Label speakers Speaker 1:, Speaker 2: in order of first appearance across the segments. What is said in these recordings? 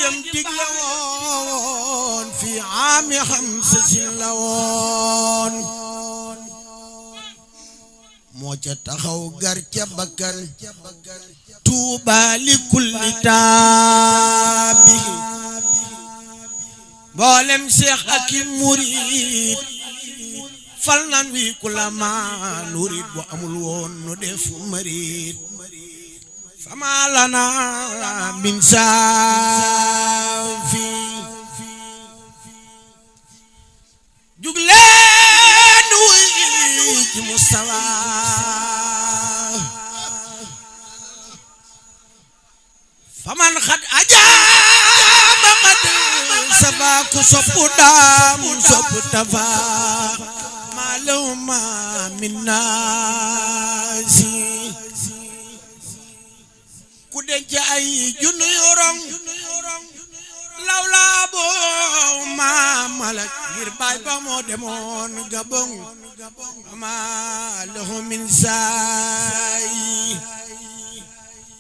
Speaker 1: baalam digle woon fi aami xamsa si la woon moo ca taxaw gar ca bakkan tuuba li kulli taabi mboolem seex ak i murid fal nan wi ku la maa nurit bu amul woon nu def marit fama lana min saafi jug leen wuy ji Mustafa faman xat ajaaba xat saba ku soppu daam soppu tafa maluma min naasi ku denc ay junni yorong lawla boo ma malak ngir baay ba moo demoon Gabon ma lahu min saay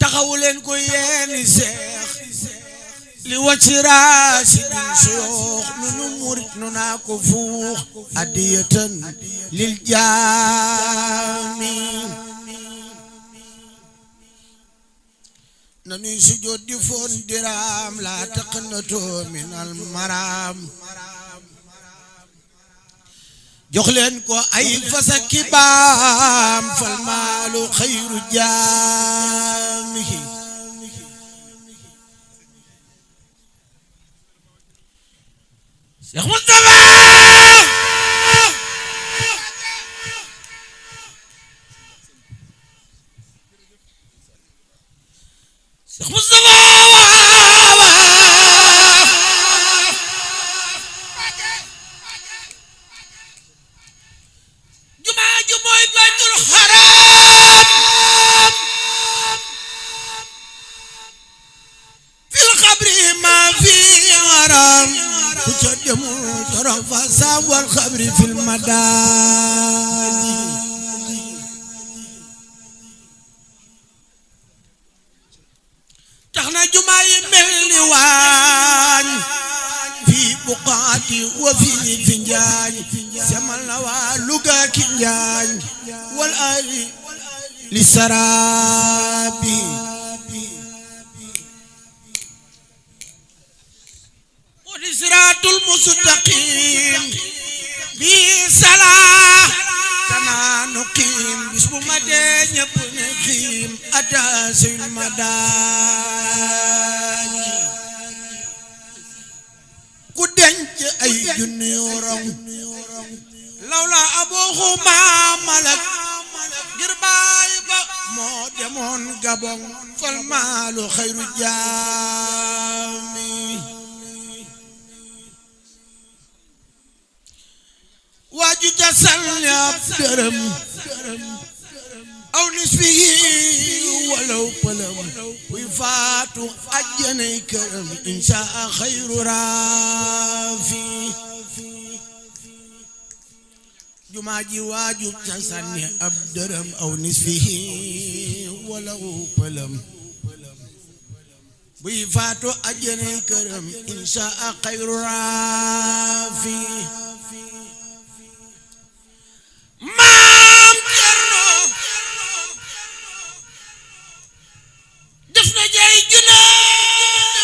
Speaker 1: taxawuleen ko yeeni seex li wacci raasi din suyoox nunu murit nu naa ko fuux adiyatan lil jaami nanuy sujjóot di foon diraam laa taqnatoo min al maraam jox leen ko ay fasa kibaam fal maalu xayru jaamihi Cheikh Moustapha Cheikh Moustapha jumaa ju mooy baytul xaram fil xabri ma fi haram ku ca demul torofa saab wal xabri fil madaji tax na jumaa yi mel ni waañ fii buqaati wa fii finjaañ semal na waa Luga ki njaañ wal ali li saraabi wadi siraatul mustaqim bi salaa tanaa nu qiim bis bu ma dee ñëpp ne xiim ataasil ma daañi ku denc ay junni yorong lawla abuhuma malak ngir baay ba moo demoon Gabon fal maalu xayru jaami waaju ca salli ab dërëm aw nisfihi walaw pëlëm buy faatu ajjanay këram inshaa xayru raafi jumaa ji waaju ca salli ab dërëm aw nisfihi walaw pëlëm buy faatu ajjanay këram inshaa xayru raafi maam Cerno def na jay junne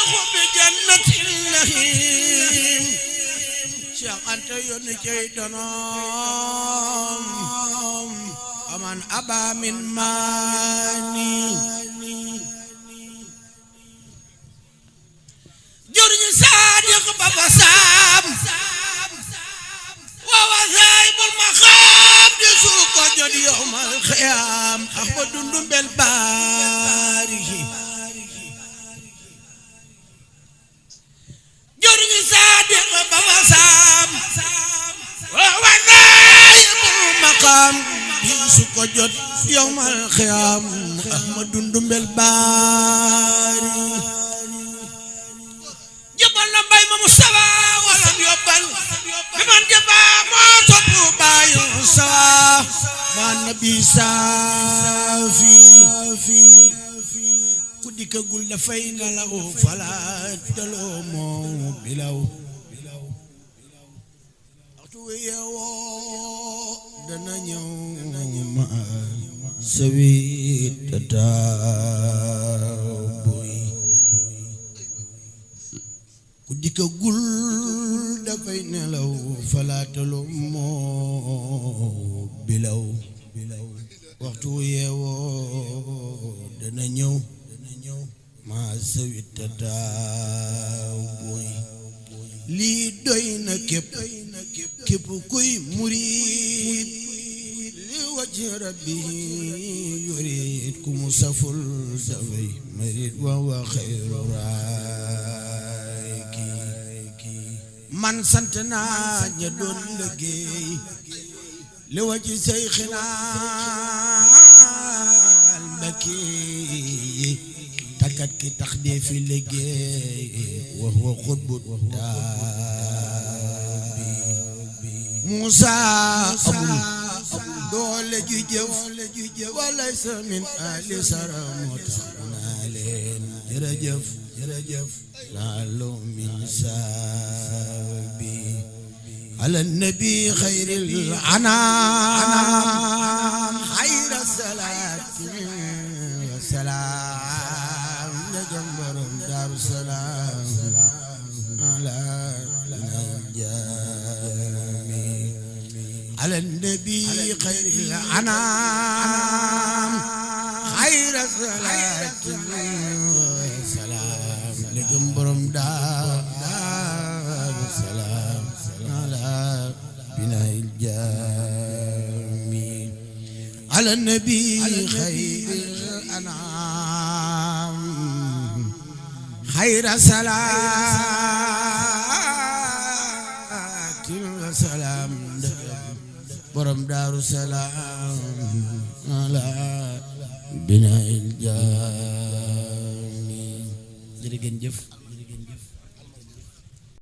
Speaker 1: xubbi jannatil nahim Cheikh Anta yónni cay donoom aman aba min maani jurñi Saadiq Baba Saam wawa saybul maqaam di suuko jot yawmal xiyaam Ahmadu Ndumbel baarihi jurñi Saadiq Baba Saam wawa saybul maqaam di suuko jot yawmal xiyaam Ahmadu Ndumbel baarihi jëbal na mbay ma Mustafa walam yóbbal bi man jëbaa moo soppu baayu sawa ma nabi saafi ku dikkagul dafay nelaw falaat daloo moo bilaw waxtu yeewoo dana ñëw ma sawit tataaboy ku dikkagul dafay nelaw falaat daloo moo bilaw waxtu yeewoo dana ñëw ma sawit tataaboy lii doy na képp kuy murid li wajhi rabbi yurid ku mu saful dafay marid wa wa xayru raaki man sant naa ña doon liggéey li wajhi sayxinaal Mbàkke takkat ki tax dee fi liggéey wax wa xutbu Musa amul doole ju jëf wala sa min ali sara moo tax naa leen jërëjëf laalu min saabi ala nabi xayril anaam xayra salaati wa salaam ndegam borom Daaru Salaam ala على النبي خير الأنام خير الصلاة والسلام لكم برم دار السلام على بناء الجامي على النبي خير الأنام خير الصلاة والسلام borom Daaru Salaam ala binaa'il jaami jërë ngeen jëf